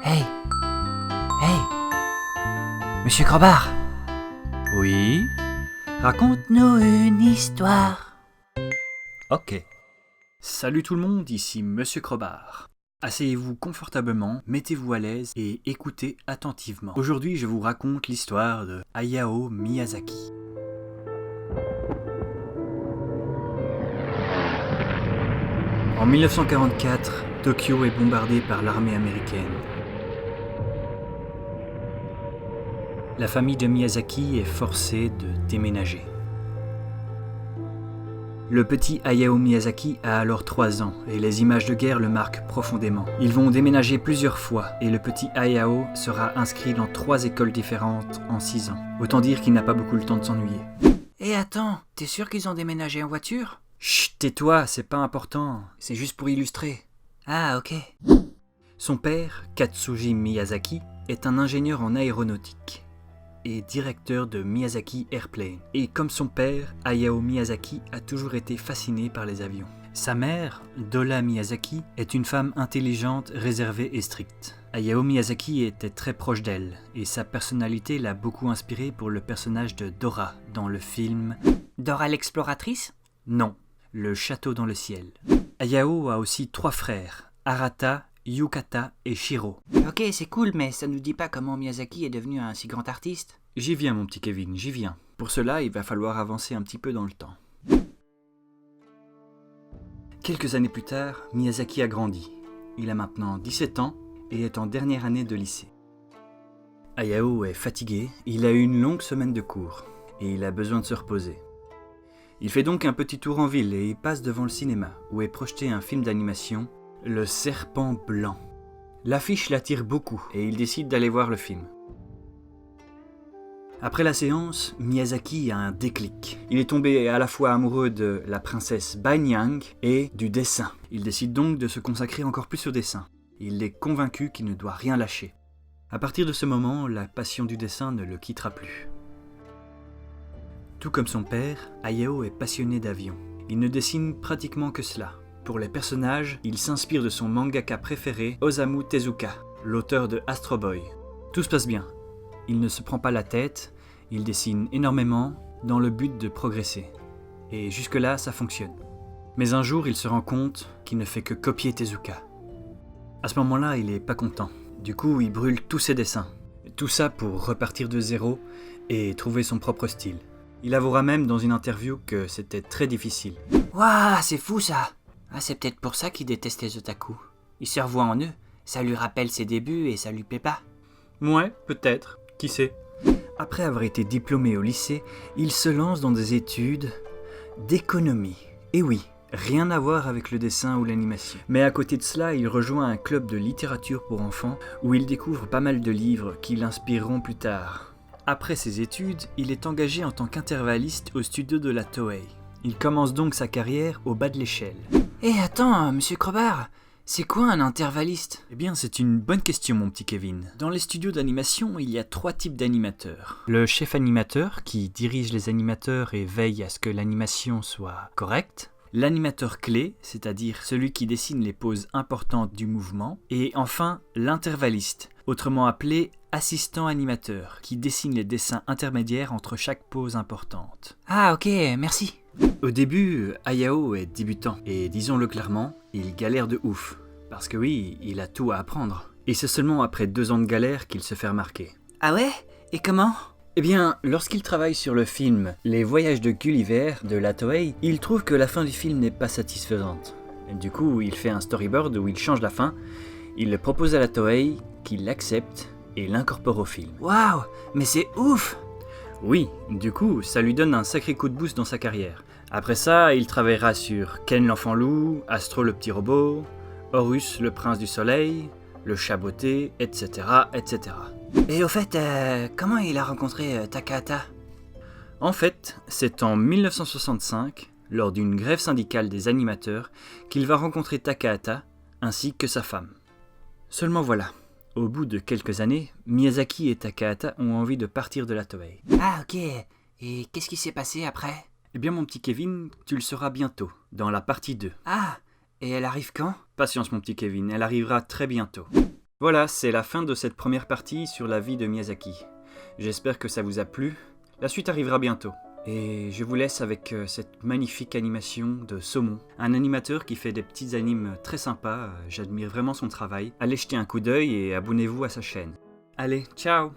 Hey, hey, Monsieur Crobard, Oui. raconte-nous une histoire. Ok. Salut tout le monde, ici Monsieur Crobard. Asseyez-vous confortablement, mettez-vous à l'aise et écoutez attentivement. Aujourd'hui, je vous raconte l'histoire de Hayao Miyazaki. En 1944, Tokyo est bombardée par l'armée américaine. La famille de Miyazaki est forcée de déménager. Le petit Hayao Miyazaki a alors 3 ans et les images de guerre le marquent profondément. Ils vont déménager plusieurs fois et le petit Hayao sera inscrit dans 3 écoles différentes en 6 ans. Autant dire qu'il n'a pas beaucoup le temps de s'ennuyer. Et attends, t'es sûr qu'ils ont déménagé en voiture? Chut, tais-toi, c'est pas important, c'est juste pour illustrer. Ah, ok. Son père, Katsuji Miyazaki, est un ingénieur en aéronautique et directeur de Miyazaki Airplane. Et comme son père, Hayao Miyazaki a toujours été fasciné par les avions. Sa mère, Dora Miyazaki, est une femme intelligente, réservée et stricte. Hayao Miyazaki était très proche d'elle, et sa personnalité l'a beaucoup inspiré pour le personnage de Dora dans le film Dora l'exploratrice? Non, Le Château dans le ciel. Hayao a aussi 3 frères, Arata, Yukata et Shiro. Ok, c'est cool, mais ça nous dit pas comment Miyazaki est devenu un si grand artiste. J'y viens mon petit Kevin, j'y viens. Pour cela, il va falloir avancer un petit peu dans le temps. Quelques années plus tard, Miyazaki a grandi. Il a maintenant 17 ans et est en dernière année de lycée. Hayao est fatigué, il a eu une longue semaine de cours et il a besoin de se reposer. Il fait donc un petit tour en ville et il passe devant le cinéma où est projeté un film d'animation, Le Serpent Blanc. L'affiche l'attire beaucoup et il décide d'aller voir le film. Après la séance, Miyazaki a un déclic. Il est tombé à la fois amoureux de la princesse Banyang et du dessin. Il décide donc de se consacrer encore plus au dessin. Il est convaincu qu'il ne doit rien lâcher. À partir de ce moment, la passion du dessin ne le quittera plus. Tout comme son père, Hayao est passionné d'avions. Il ne dessine pratiquement que cela. Pour les personnages, il s'inspire de son mangaka préféré, Osamu Tezuka, l'auteur de Astro Boy. Tout se passe bien. Il ne se prend pas la tête, il dessine énormément dans le but de progresser. Et jusque-là, ça fonctionne. Mais un jour, il se rend compte qu'il ne fait que copier Tezuka. À ce moment-là, il est pas content. Du coup, il brûle tous ses dessins. Tout ça pour repartir de zéro et trouver son propre style. Il avouera même dans une interview que c'était très difficile. Waouh, c'est fou ça! Ah, c'est peut-être pour ça qu'il déteste les otaku. Il se revoit en eux, ça lui rappelle ses débuts et ça lui plaît pas. Ouais, peut-être. Qui sait? Après avoir été diplômé au lycée, il se lance dans des études d'économie. Et oui, rien à voir avec le dessin ou l'animation. Mais à côté de cela, il rejoint un club de littérature pour enfants où il découvre pas mal de livres qui l'inspireront plus tard. Après ses études, il est engagé en tant qu'intervalliste au studio de la Toei. Il commence donc sa carrière au bas de l'échelle. Eh attends, Monsieur Crobard, c'est quoi un intervalliste? Eh bien, c'est une bonne question, mon petit Kevin. Dans les studios d'animation, il y a 3 types d'animateurs. Le chef animateur, qui dirige les animateurs et veille à ce que l'animation soit correcte. L'animateur clé, c'est-à-dire celui qui dessine les poses importantes du mouvement. Et enfin, l'intervalliste, autrement appelé assistant animateur, qui dessine les dessins intermédiaires entre chaque pose importante. Ah ok, merci. Au début, Hayao est débutant, et disons-le clairement, il galère de ouf. Parce que oui, il a tout à apprendre. Et c'est seulement après 2 ans de galère qu'il se fait remarquer. Ah ouais? Et comment? Eh bien, lorsqu'il travaille sur le film Les Voyages de Gulliver de la Toei, il trouve que la fin du film n'est pas satisfaisante. Et du coup, il fait un storyboard où il change la fin, il le propose à la Toei, qui l'accepte et l'incorpore au film. Waouh, mais c'est ouf! Oui, du coup, ça lui donne un sacré coup de boost dans sa carrière. Après ça, il travaillera sur Ken l'enfant loup, Astro le petit robot, Horus le prince du soleil, le chat beauté, etc., etc. Et au fait, comment il a rencontré Takahata? En fait, c'est en 1965, lors d'une grève syndicale des animateurs, qu'il va rencontrer Takahata, ainsi que sa femme. Seulement voilà, au bout de quelques années, Miyazaki et Takahata ont envie de partir de la Toei. Ah ok, et qu'est-ce qui s'est passé après? Eh bien mon petit Kevin, tu le sauras bientôt, dans la partie 2. Ah, et elle arrive quand? Patience mon petit Kevin, elle arrivera très bientôt. Voilà, c'est la fin de cette première partie sur la vie de Miyazaki. J'espère que ça vous a plu. La suite arrivera bientôt. Et je vous laisse avec cette magnifique animation de Saumon. Un animateur qui fait des petits animes très sympas, j'admire vraiment son travail. Allez jeter un coup d'œil et abonnez-vous à sa chaîne. Allez, ciao!